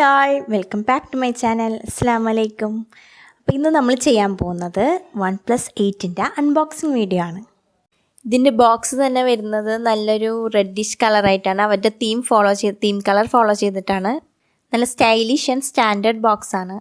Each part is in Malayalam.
Hi all, welcome back to my channel. അസ്സലാമു അലൈക്കും. അപ്പോൾ ഇന്ന് നമ്മൾ ചെയ്യാൻ പോകുന്നത് OnePlus 8 അൺബോക്സിങ് വീഡിയോ ആണ്. ഇതിൻ്റെ ബോക്സ് തന്നെ വരുന്നത് നല്ലൊരു റെഡിഷ് കളറായിട്ടാണ്. അവരുടെ തീം കളർ ഫോളോ ചെയ്തിട്ടാണ്. നല്ല സ്റ്റൈലിഷ് ആൻഡ് സ്റ്റാൻഡേർഡ് ബോക്സാണ്.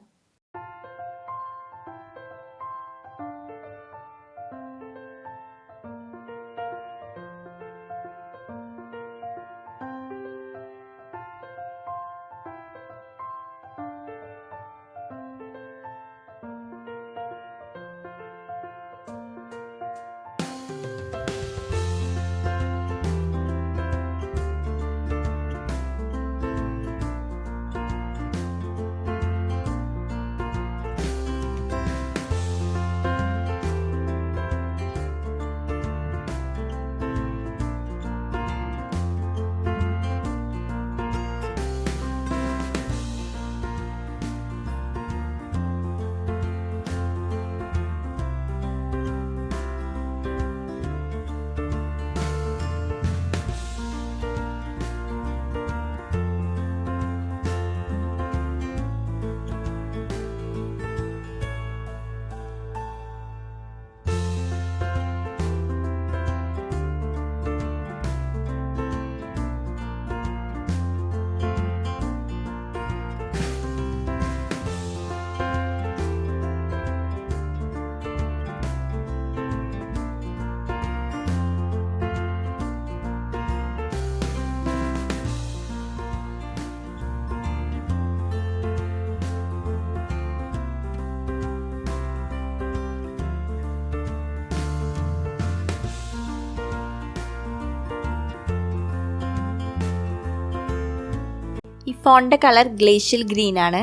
ഈ ഫോണിൻ്റെ കളർ ഗ്ലേഷ്യൽ ഗ്രീൻ ആണ്.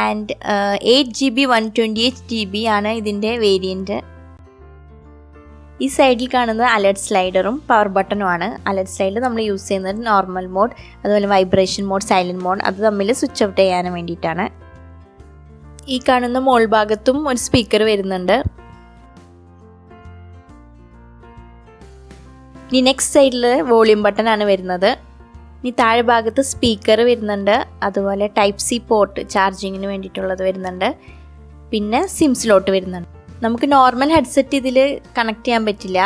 ആൻഡ് 8GB 128GB ആണ് ഇതിൻ്റെ വേരിയൻറ്റ്. ഈ സൈഡിൽ കാണുന്നത് അലർട്ട് സ്ലൈഡറും പവർ ബട്ടണുമാണ്. അലർട്ട് സ്ലൈഡർ നമ്മൾ യൂസ് ചെയ്യുന്നത് നോർമൽ മോഡ്, അതുപോലെ വൈബ്രേഷൻ മോഡ്, സൈലൻറ്റ് മോഡ്, അത് തമ്മിൽ സ്വിച്ച് ഔട്ട് ചെയ്യാൻ വേണ്ടിയിട്ടാണ്. ഈ കാണുന്ന മോൾ ഭാഗത്തും ഒരു സ്പീക്കർ വരുന്നുണ്ട്. ഇനി നെക്സ്റ്റ് സൈഡിൽ വോളിയം ബട്ടണാണ് വരുന്നത്. ഇനി താഴെ ഭാഗത്ത് സ്പീക്കർ വരുന്നുണ്ട്, അതുപോലെ ടൈപ്പ് സി പോർട്ട് ചാർജിങ്ങിന് വേണ്ടിയിട്ടുള്ളത് വരുന്നുണ്ട്, പിന്നെ സിം സ്ലോട്ട് വരുന്നുണ്ട്. നമുക്ക് നോർമൽ ഹെഡ്സെറ്റ് ഇതിൽ കണക്ട് ചെയ്യാൻ പറ്റില്ല,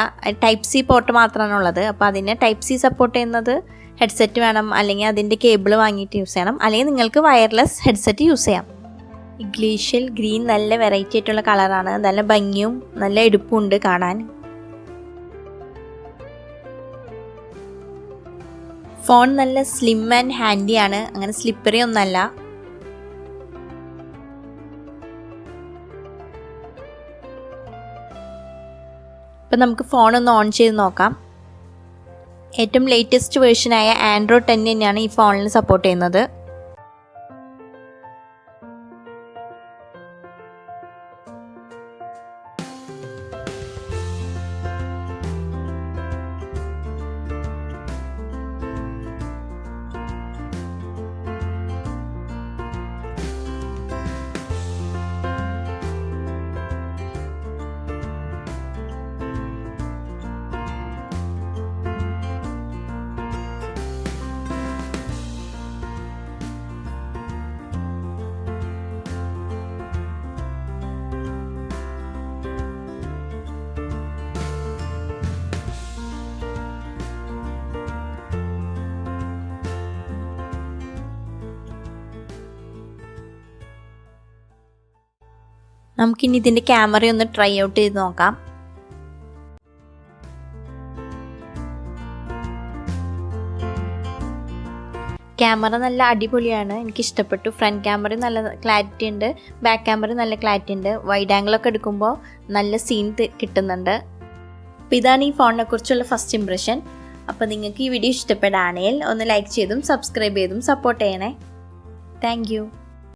ടൈപ്പ് സി പോർട്ട് മാത്രമാണ് ഉള്ളത്. അപ്പോൾ അതിന് ടൈപ്പ് സി സപ്പോർട്ട് ചെയ്യുന്നത് ഹെഡ്സെറ്റ് വേണം, അല്ലെങ്കിൽ അതിൻ്റെ കേബിൾ വാങ്ങിയിട്ട് യൂസ് ചെയ്യണം, അല്ലെങ്കിൽ നിങ്ങൾക്ക് വയർലെസ് ഹെഡ്സെറ്റ് യൂസ് ചെയ്യാം. ഈ ഗ്ലേഷ്യൽ ഗ്രീൻ നല്ല വെറൈറ്റി ആയിട്ടുള്ള കളറാണ്. നല്ല ഭംഗിയും നല്ല എടുപ്പും ഉണ്ട് കാണാൻ. ഫോൺ നല്ല സ്ലിം ആൻഡ് ഹാൻഡി ആണ്, അങ്ങനെ സ്ലിപ്പറി ഒന്നല്ല. ഇപ്പം നമുക്ക് ഫോണൊന്ന് ഓൺ ചെയ്ത് നോക്കാം. ഏറ്റവും ലേറ്റസ്റ്റ് വേർഷനായ Android 10 തന്നെയാണ് ഈ ഫോണിൽ സപ്പോർട്ട് ചെയ്യുന്നത്. നമുക്കിനി ഇതിൻ്റെ ക്യാമറ ഒന്ന് ട്രൈ ഔട്ട് ചെയ്ത് നോക്കാം. ക്യാമറ നല്ല അടിപൊളിയാണ്, എനിക്കിഷ്ടപ്പെട്ടു. ഫ്രണ്ട് ക്യാമറ നല്ല ക്ലാരിറ്റി ഉണ്ട്, ബാക്ക് ക്യാമറ നല്ല ക്ലാരിറ്റി ഉണ്ട്. വൈഡ് ആംഗിളൊക്കെ എടുക്കുമ്പോൾ നല്ല സീൻ കിട്ടുന്നുണ്ട്. അപ്പോൾ ഇതാണ് ഈ ഫോണിനെ കുറിച്ചുള്ള ഫസ്റ്റ് ഇംപ്രഷൻ. അപ്പോൾ നിങ്ങൾക്ക് ഈ വീഡിയോ ഇഷ്ടപ്പെടുകയാണെങ്കിൽ ഒന്ന് ലൈക്ക് ചെയ്തും സബ്സ്ക്രൈബ് ചെയ്തും സപ്പോർട്ട് ചെയ്യണേ. Thank you.